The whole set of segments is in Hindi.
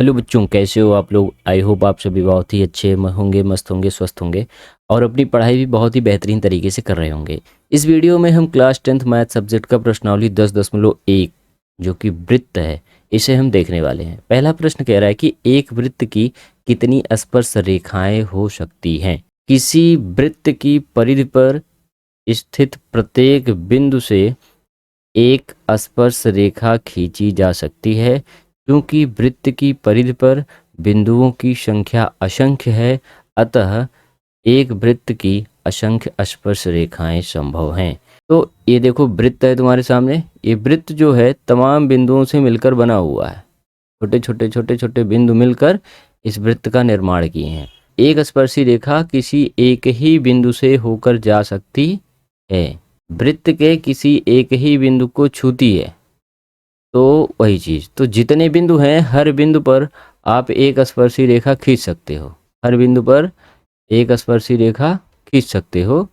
हेलो बच्चों, कैसे हो आप लोग। आई होप आप सभी बहुत ही अच्छे होंगे, मस्त होंगे, स्वस्थ होंगे और अपनी पढ़ाई भी बहुत ही बेहतरीन तरीके से कर रहे होंगे। इस वीडियो में हम क्लास 10th मैथ सब्जेक्ट का प्रश्नावली 10.1 जो कि वृत्त है, इसे हम देखने वाले हैं। पहला प्रश्न कह रहा है कि एक वृत्त की कितनी स्पर्श रेखाएं हो सकती हैं। किसी वृत्त की परिधि पर स्थित प्रत्येक बिंदु से एक स्पर्श रेखा खींची जा सकती है। क्योंकि वृत्त की परिधि पर बिंदुओं की संख्या असंख्य है, अतः एक वृत्त की असंख्य स्पर्श रेखाएं संभव हैं। तो ये देखो, वृत्त है तुम्हारे सामने। ये वृत्त जो है तमाम बिंदुओं से मिलकर बना हुआ है। छोटे छोटे बिंदु मिलकर इस वृत्त का निर्माण किए हैं। एक स्पर्शी रेखा किसी एक ही बिंदु से होकर जा सकती है। वृत्त के किसी एक ही बिंदु को छूती है, तो वही चीज। तो जितने बिंदु हैं, हर बिंदु पर आप एक स्पर्शी रेखा खींच सकते हो। हर बिंदु पर एक स्पर्शी रेखा खींच सकते हो।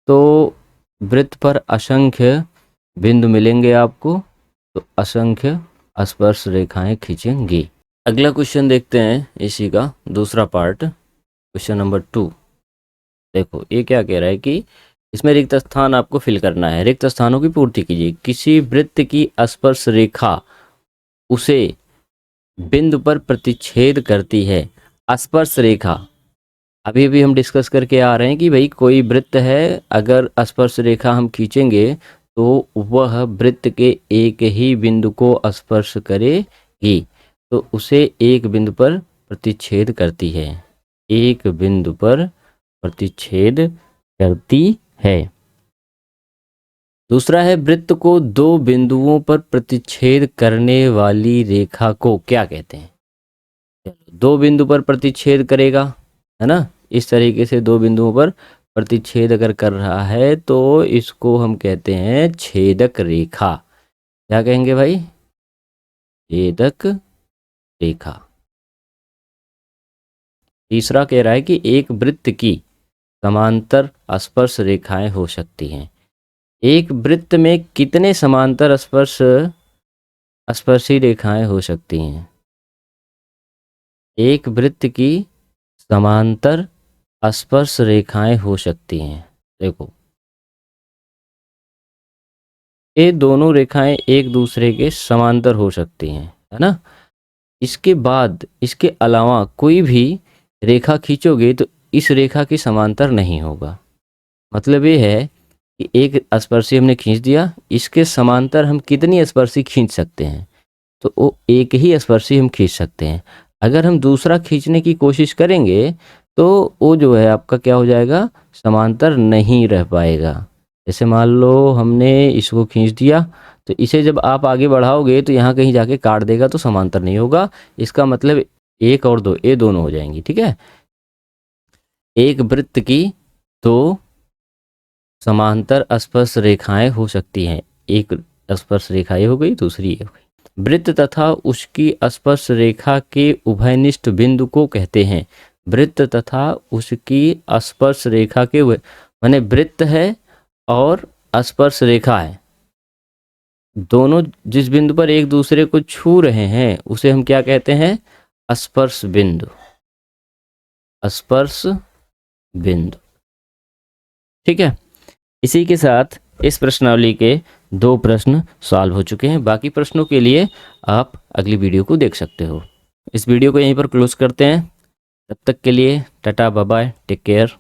तो वृत्त पर असंख्य बिंदु मिलेंगे आपको, तो असंख्य स्पर्श रेखाएं खींचेंगी। अगला क्वेश्चन देखते हैं, इसी का दूसरा पार्ट, क्वेश्चन नंबर 2। देखो ये क्या कह रहा है कि इसमें रिक्त स्थान आपको फिल करना है। रिक्त स्थानों की पूर्ति कीजिए। किसी वृत्त की स्पर्श रेखा उसे बिंदु पर प्रतिच्छेद करती है। स्पर्श रेखा अभी भी हम डिस्कस करके आ रहे हैं कि भाई कोई वृत्त है, अगर स्पर्श रेखा हम खींचेंगे तो वह वृत्त के एक ही बिंदु को स्पर्श करेगी, तो उसे एक बिंदु पर प्रतिच्छेद करती है। एक बिंदु पर प्रतिच्छेद करती है। दूसरा है, वृत्त को दो बिंदुओं पर प्रतिच्छेद करने वाली रेखा को क्या कहते हैं। दो बिंदु पर प्रतिच्छेद करेगा, है ना। इस तरीके से दो बिंदुओं पर प्रतिच्छेद अगर कर रहा है तो इसको हम कहते हैं छेदक रेखा। क्या कहेंगे भाई? छेदक रेखा। तीसरा कह रहा है कि एक वृत्त की समांतर स्पर्श रेखाएं हो सकती हैं। एक वृत्त में कितने समांतर स्पर्शी रेखाएं हो सकती हैं। एक वृत्त की समांतर स्पर्श रेखाएं हो सकती हैं। देखो, ये दोनों रेखाएं एक दूसरे के समांतर हो सकती हैं, है ना। इसके बाद इसके अलावा कोई भी रेखा खींचोगे तो इस रेखा की समांतर नहीं होगा। मतलब ये है कि एक स्पर्शी हमने खींच दिया, इसके समांतर हम कितनी स्पर्शी खींच सकते हैं, तो वो एक ही स्पर्शी हम खींच सकते हैं। अगर हम दूसरा खींचने की कोशिश करेंगे तो वो जो है आपका क्या हो जाएगा, समांतर नहीं रह पाएगा। जैसे मान लो हमने इसको खींच दिया, तो इसे जब आप आगे बढ़ाओगे तो यहाँ कहीं जाके काट देगा, तो समांतर नहीं होगा। इसका मतलब एक और दो, ये दोनों हो जाएंगी, ठीक है। एक वृत्त की दो समांतर स्पर्श रेखाएं हो सकती हैं। एक स्पर्श रेखा ये हो गई, दूसरी ये हो गई। वृत्त तथा उसकी स्पर्श रेखा के उभयनिष्ठ बिंदु को कहते हैं। वृत्त तथा उसकी स्पर्श रेखा के माने वृत्त है और स्पर्श रेखा है, दोनों जिस बिंदु पर एक दूसरे को छू रहे हैं उसे हम क्या कहते हैं, स्पर्श बिंदु। स्पर्श बिंदु, ठीक है। इसी के साथ इस प्रश्नावली के 2 प्रश्न सॉल्व हो चुके हैं। बाकी प्रश्नों के लिए आप अगली वीडियो को देख सकते हो। इस वीडियो को यहीं पर क्लोज करते हैं। तब तक के लिए tata, bye bye, take care.